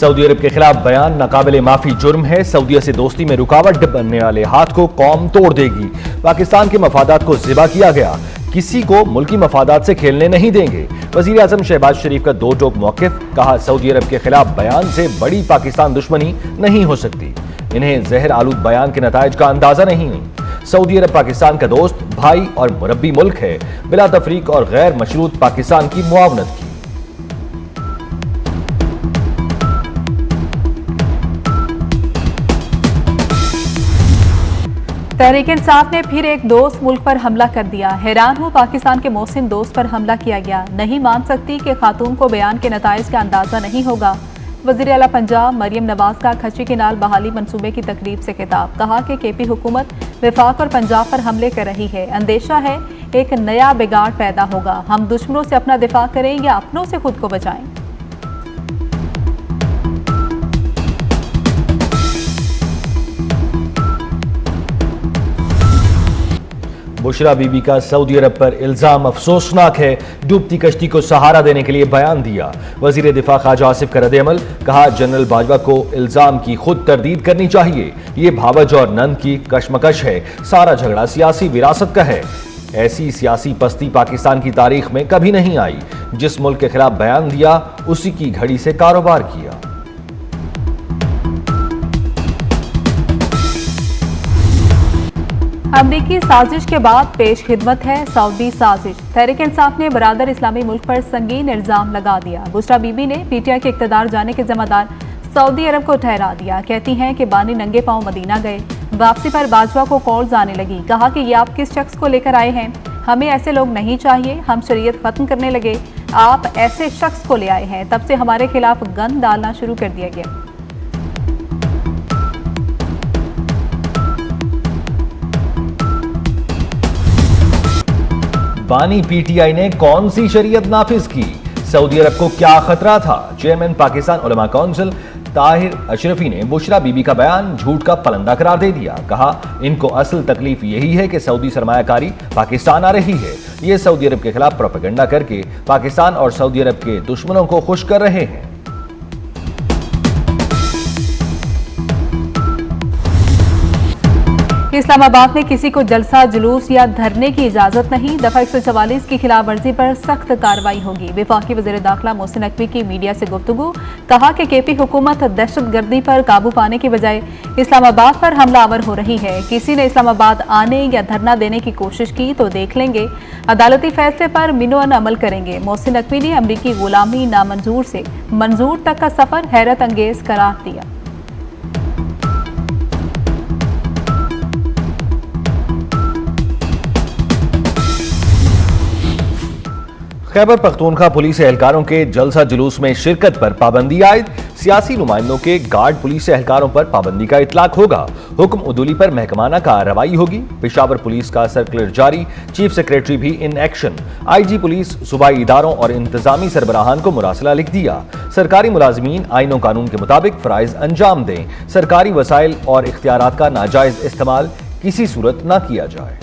Saudi अरब के खिलाफ बयान नाकाबिले माफी जुर्म है। सऊदीया से दोस्ती में रुकावट बनने वाले हाथ को कौम तोड़ देगी। पाकिस्तान के मफादात को ज़िबा किया गया, किसी को मुल्की मफादात से खेलने नहीं देंगे। वजीर आजम शहबाज शरीफ का दो टोक मौक़िफ़, कहा सऊदी अरब के खिलाफ बयान से बड़ी पाकिस्तान दुश्मनी नहीं हो सकती। इन्हें जहर आलूद बयान के नताइज का अंदाजा नहीं। सऊदी अरब पाकिस्तान का दोस्त, भाई और मुरब्बी मुल्क है। बिला तफरीक और गैर मशरूत पाकिस्तान की मुआवनत की। तहरीक इंसाफ ने फिर एक दोस्त मुल्क पर हमला कर दिया। हैरान हूँ, पाकिस्तान के मोहसिन दोस्त पर हमला किया गया। नहीं मान सकती कि खातून को बयान के नताइज का अंदाजा नहीं होगा। वज़ीर आला पंजाब मरियम नवाज का खच्ची केनाल बहाली मंसूबे की तकरीब से खिताब, कहा कि केपी हुकूमत वफाक और पंजाब पर हमले कर रही है। अंदेशा है एक नया बिगाड़ पैदा होगा। हम दुश्मनों से अपना दिफा करें या अपनों से खुद को बचाएं। बुशरा बीबी का सऊदी अरब पर इल्जाम अफसोसनाक है। डूबती कश्ती को सहारा देने के लिए बयान दिया। वजीर दिफा ख्वाजा आसिफ का रद्द-ए-अमल, कहा जनरल बाजवा को इल्जाम की खुद तरदीद करनी चाहिए। ये भावज और नंद की कशमकश है। सारा झगड़ा सियासी विरासत का है। ऐसी सियासी पस्ती पाकिस्तान की तारीख में कभी नहीं आई। जिस मुल्क के खिलाफ बयान दिया उसी की घड़ी से कारोबार किया। अमरीकी साजिश के बाद पेश खिदमत है सऊदी साजिश। तहरीक इंसाफ ने बरादर इस्लामी मुल्क पर संगीन इल्जाम लगा दिया। बुशरा बीबी ने पीटीआई के इक़्तिदार जाने के जिम्मेदार सऊदी अरब को ठहरा दिया। कहती हैं कि बानी नंगे पांव मदीना गए। वापसी पर बाजवा को कॉल्स आने लगी। कहा कि ये आप किस शख्स को लेकर आए हैं? हमें ऐसे लोग नहीं चाहिए। हम शरीयत खत्म करने लगे, आप ऐसे शख्स को ले आए हैं। तब से हमारे खिलाफ गंद डालना शुरू कर दिया गया। बानी पीटीआई ने कौन सी शरीयत नाफिज की? सऊदी अरब को क्या खतरा था? चेयरमैन पाकिस्तान उलमा काउंसिल ताहिर अशरफी ने बुशरा बीबी का बयान झूठ का पलंदा करार दे दिया। कहा इनको असल तकलीफ यही है कि सऊदी सरमायाकारी पाकिस्तान आ रही है। ये सऊदी अरब के खिलाफ प्रोपेगेंडा करके पाकिस्तान और सऊदी अरब के दुश्मनों को खुश कर रहे हैं। इस्लामाबाद में किसी को जलसा जुलूस या धरने की इजाजत नहीं। दफा 144 की खिलाफ वर्जी पर सख्त कार्रवाई होगी। वफाकी वज़ीर दाखिला मोहसिन नकवी की मीडिया से गुफ्तगू, कहा कि केपी हुकूमत दहशतगर्दी पर काबू पाने की बजाय इस्लामाबाद पर हमलावर हो रही है। किसी ने इस्लामाबाद आने या धरना देने की कोशिश की तो देख लेंगे। अदालती फैसले पर मिनोअन अमल करेंगे। मोहसिन नकवी ने अमरीकी गुलामी नामंजूर से मंजूर तक का सफर हैरत अंगेज करार दिया। खैबर पख्तूनख्वा पुलिस एहलकारों के जलसा जुलूस में शिरकत पर पाबंदी आयद। सियासी नुमाइंदों के गार्ड पुलिस एहलकारों पर पाबंदी का इतलाक होगा। हुक्म उदूली पर महकमाना कार्रवाई होगी। पेशावर पुलिस का सर्कुलर जारी, चीफ सेक्रेटरी भी इन एक्शन। आईजी पुलिस सूबाई इदारों और इंतजामी सरबराहान को मुरासला लिख दिया। सरकारी मुलाजमीन आईन कानून के मुताबिक फराइज अंजाम दें। सरकारी वसाइल और इख्तियारात का नाजायज इस्तेमाल किसी सूरत न किया जाए।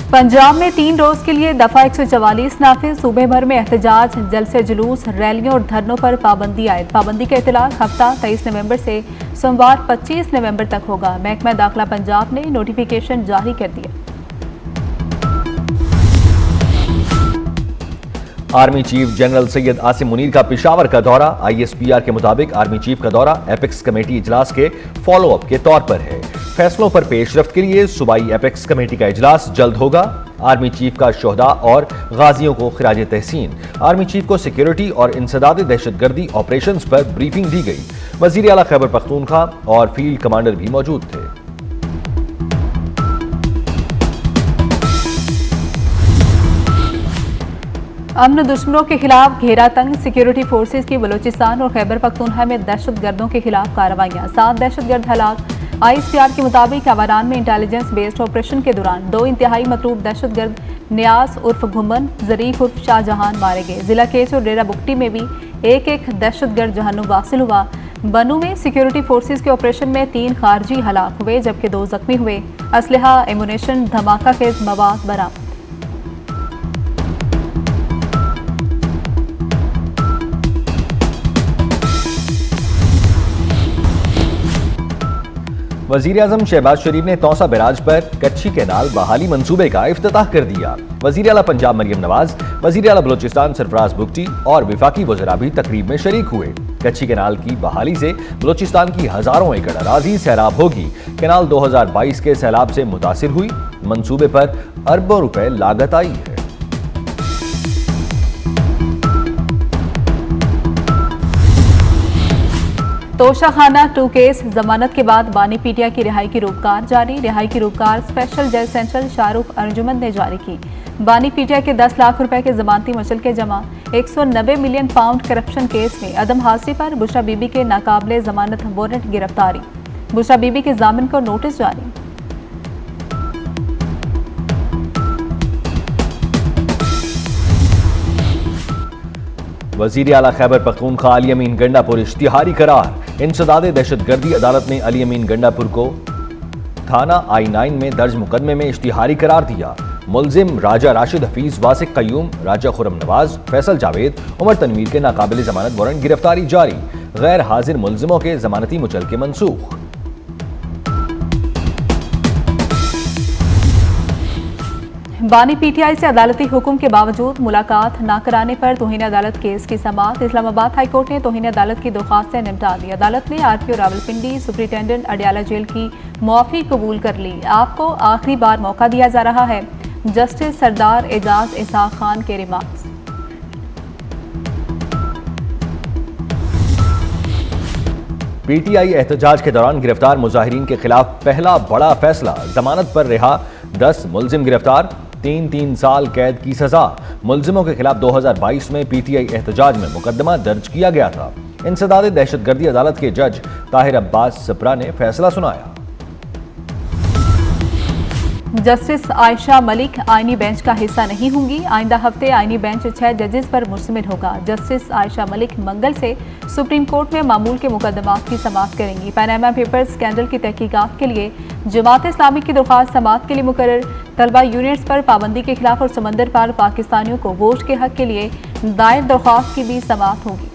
पंजाब में 3 रोज के लिए दफा 144 नाफिज। सूबे भर में एहतजाज, जलसे जुलूस, रैलियों और धरनों पर पाबंदी आयद। पाबंदी का इतलाक हफ्ता 23 नवंबर से सोमवार 25 नवंबर तक होगा। महकमा दाखिला पंजाब ने नोटिफिकेशन जारी कर दिया। Army chief general Syed Asim Munir का पेशावर का दौरा। ISPR के मुताबिक आर्मी चीफ का दौरा एपेक्स कमेटी इजलास के फॉलो अप के तौर पर है। फैसलों पर पेशरफ्त के लिए सूबाई एपेक्स कमेटी का इजलास जल्द होगा। आर्मी चीफ का शोहदा और गाजियों को खिराज तहसीन। आर्मी चीफ को सिक्योरिटी और इंसदाद दहशतगर्दी ऑपरेशंस पर ब्रीफिंग दी गई। वजीर आला खैबर पख्तूनख्वा और फील्ड कमांडर भी मौजूद थे। अमन दुश्मनों के खिलाफ घेरा तंग। सिक्योरिटी फोर्सेज की बलूचिस्तान और खैबर पख्तूनख्वा में दहशतगर्दों के खिलाफ कार्रवाइयां। 7 दहशतगर्द हलाक। ISPR के मुताबिक अवारान में इंटेलिजेंस बेस्ड ऑपरेशन के दौरान 2 इंतहाई मतलूब दहशतगर्द न्यास उर्फ घुमन, जरीफ उर्फ शाहजहान मारे गए। जिला केस और डेरा बुगटी में भी एक दहशतगर्द जहन्नुम वासिल हुआ। बनू में सिक्योरिटी फोर्सेज के ऑपरेशन में 3 खारजी हलाक हुए जबकि 2 जख्मी हुए। असलहा, एमुनेशन, धमाका खेज मवाद बरामद। वजीर आजम शहबाज शरीफ ने तौसा बैराज पर कच्ची कैनाल बहाली मंसूबे का इफ्तिताह कर दिया। वजीर आला पंजाब मरियम नवाज, वजीर आला बलोचिस्तान सरफराज बुगटी और विफाकी वज़रा भी तकरीब में शरीक हुए। कच्ची कैनाल की बहाली से बलोचिस्तान की हजारों एकड़ अराजी सैराब होगी। कैनाल 2022 के सैलाब से मुतासिर हुई। मंसूबे पर अरबों रुपए लागत आई है। तोशाखाना 2 केस जमानत के बाद बानी पीटिया की रिहाई की रूपकार जारी। रिहाई की रूपकार स्पेशल जज सेंट्रल शाहरुख अर्जुमंद ने जारी की। बानी पीटिया के 10 लाख रुपए के जमानती मुचलके जमा। 190 मिलियन पाउंड करप्शन केस में अदम हाजिरी पर बुशरा बीबी के नाकाबिले जमानत वारंट गिरफ्तारी। बुशरा बीबी के जामिन को नोटिस जारी। वजीर आला खैबर पख्तूनख्वा अली अमीन गंडापुर इश्तिहारी करार। इंसदाद दहशतगर्दी अदालत ने अली अमीन गंडापुर को थाना I-9 में दर्ज मुकदमे में इश्तिहारी करार दिया। मुलजिम राजा राशिद हफीज, वासिक कयूम, राजा खुरम नवाज, फैसल जावेद, उमर तनवीर के नाकाबिले जमानत वारंट गिरफ्तारी जारी। गैर हाजिर मुलजिमों के जमानती मुचलके मनसूख। बानी पीटीआई से अदालती हुक्म के बावजूद मुलाकात न कराने पर तौहीन अदालत केस की समाअत। इस्लामाबाद हाई कोर्ट ने तौहीन अदालत की दरख्वास्त निपटा दी। अदालत ने RTO Rawalpindi, superintendent Adiala jail की मुआफी कबूल कर ली। आपको आखिरी बार मौका दिया जा रहा है। जस्टिस सरदार एजाज इसहाक खान के रिमार्क्स। पीटीआई एहतजाज के दौरान गिरफ्तार मुजाहिरीन के खिलाफ पहला बड़ा फैसला। जमानत पर रिहा 10 मुलजिम गिरफ्तार, 3 साल कैद की सजा। मुलजिमों के खिलाफ 2022 में पीटीआई एहतजाज में मुकदमा दर्ज किया गया था। इंसदाद दहशतगर्दी अदालत के जज ताहिर अब्बास सप्रा ने फैसला सुनाया। जस्टिस आयशा मलिक आईनी बेंच का हिस्सा नहीं होंगी। आइंदा हफ्ते आईनी बेंच 6 जजेस पर मुश्तमिल होगा। जस्टिस आयशा मलिक मंगल से सुप्रीम कोर्ट में मामूल के मुकदमात की समाअत करेंगी। पनामा पेपर्स स्कैंडल की तहकीकात के लिए जमात इस्लामी की दरख्वास्त समाअत के लिए मुकर्रर। तलबा यूनिट्स पर पाबंदी के खिलाफ और समंदर पार पाकिस्तानियों को वोट के हक के लिए दायर दरख्वास्त की भी समाअत होगी।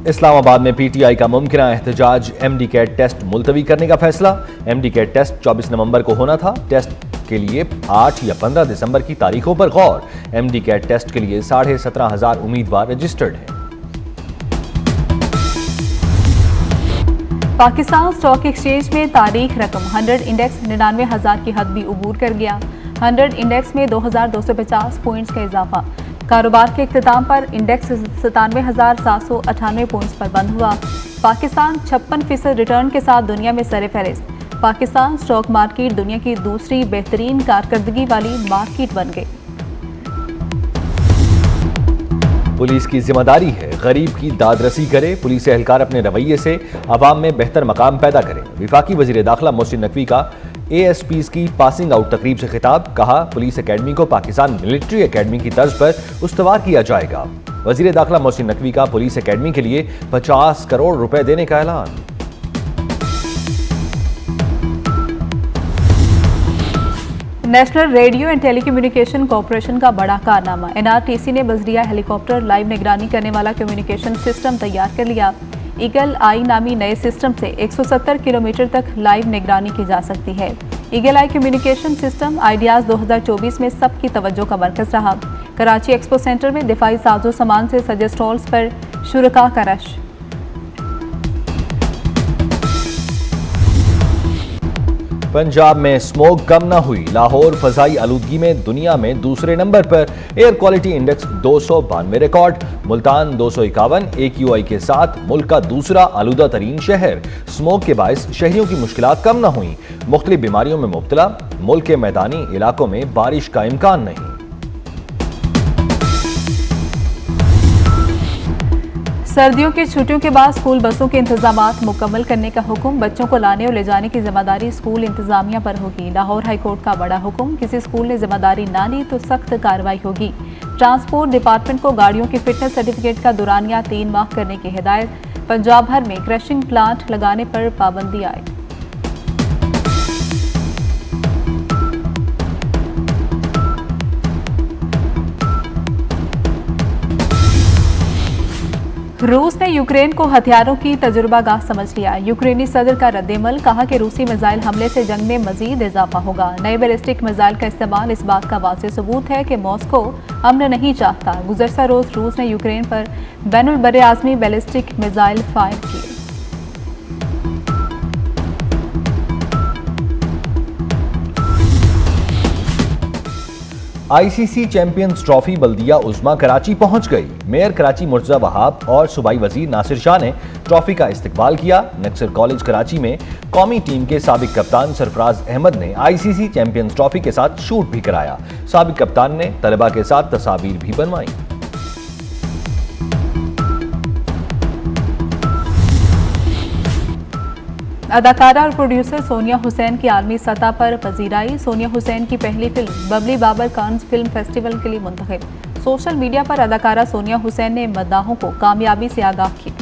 इस्लामाबाद में पीटीआई का मुमकिना एहतजाज, एमडी कैट टेस्ट मुलतवी करने का फैसला। एमडी कैट टेस्ट 24 नवंबर को होना था। टेस्ट के लिए 8 या 15 दिसंबर की तारीखों पर गौर। एमडी कैट टेस्ट के लिए 17,500 उम्मीदवार रजिस्टर्ड हैं। पाकिस्तान स्टॉक एक्सचेंज में तारीख रकम 100 इंडेक्स 99,000 की हद भी उबूर कर गया। 100 इंडेक्स में 2,250 पॉइंट्स का इजाफा। कारोबार के इख्तिताम पर इंडेक्स 97,798 पॉइंट्स पर बंद हुआ। पाकिस्तान 56% रिटर्न के साथ दुनिया में सरफहरिस्त। पाकिस्तान स्टॉक मार्केट दुनिया की दूसरी बेहतरीन कारकर्दगी वाली मार्केट बन गई। पुलिस की जिम्मेदारी है गरीब की दादरसी करे। पुलिस एहलकार अपने रवैये से अवाम में बेहतर मकाम पैदा करें। विफाकी वजीर दाखिला मोहसिन नकवी का ASPs की पासिंग आउट तकरीब से खिताब। कहा, पुलिस एकेडमी को पाकिस्तान मिलिट्री एकेडमी की तर्ज पर उस्तवार किया जाएगा। वजीर दाखिला मोहसिन नकवी का पुलिस एकेडमी के लिए 50 करोड़ रुपए देने का ऐलान। National radio and telecommunication corporation का बड़ा कारनामा। NRTC ने बजरिया हेलीकॉप्टर लाइव निगरानी करने वाला कम्युनिकेशन सिस्टम तैयार कर लिया। ईगल आई नामी नए सिस्टम से 170 किलोमीटर तक लाइव निगरानी की जा सकती है। ईगल आई कम्युनिकेशन सिस्टम आइडियाज 2024 में सबकी तवज्जो का मरकज रहा। कराची एक्सपो सेंटर में दिफाई साजो सामान से सजे स्टॉल्स पर शुरका का रश। पंजाब में स्मोक कम न हुई। लाहौर फजाई आलूदगी में दुनिया में दूसरे नंबर पर। Air quality index 292 record. Multan 251 AQI के साथ मुल्क का दूसरा आलूदा तरीन शहर। स्मोक के बायस शहरियों की मुश्किलात कम न हुई। मुख्तलिफ बीमारियों में मुब्तला। मुल्क के मैदानी इलाकों में बारिश का इम्कान नहीं। सर्दियों की छुट्टियों के बाद स्कूल बसों के इंतजामात मुकम्मल करने का हुक्म। बच्चों को लाने और ले जाने की जिम्मेदारी स्कूल इंतजामिया पर होगी। लाहौर हाई कोर्ट का बड़ा हुक्म। किसी स्कूल ने जिम्मेदारी ना ली तो सख्त कार्रवाई होगी। ट्रांसपोर्ट डिपार्टमेंट को गाड़ियों की फिटनेस सर्टिफिकेट का दुरानिया 3 माह करने की हिदायत। पंजाब भर में क्रशिंग प्लांट लगाने पर पाबंदी आए। रूस ने यूक्रेन को हथियारों की तजुर्बागाह समझ लिया। यूक्रेनी सदर का रद्देमल, कहा कि रूसी मिसाइल हमले से जंग में मजीद इजाफा होगा। नए बैलिस्टिक मिसाइल का इस्तेमाल इस बात का वाज़ेह सबूत है कि मॉस्को अमन नहीं चाहता। गुज़श्ता रोज रूस ने यूक्रेन पर बैनुल बर्रे आज़मी बैलिस्टिक मिसाइल फायर किए। आईसीसी चैंपियंस ट्रॉफी बल्दिया उज़्मा कराची पहुंच गई। मेयर कराची मुर्तज़ा वहाब और सूबाई वजीर नासिर शाह ने ट्रॉफी का इस्तकबाल किया। नक्सर कॉलेज कराची में कौमी टीम के साबिक कप्तान सरफराज अहमद ने आईसीसी चैंपियंस ट्रॉफी के साथ शूट भी कराया। साबिक कप्तान ने तलबा के साथ तस्वीर भी बनवाई। अदाकारा और प्रोड्यूसर सोनिया हुसैन की आलमी सतह पर पजीराई। सोनिया हुसैन की पहली film Babli Babar Cannes film festival के लिए मुंतखब। सोशल मीडिया पर अदाकारा सोनिया हुसैन ने मद्दाहों को कामयाबी से आगाह किया।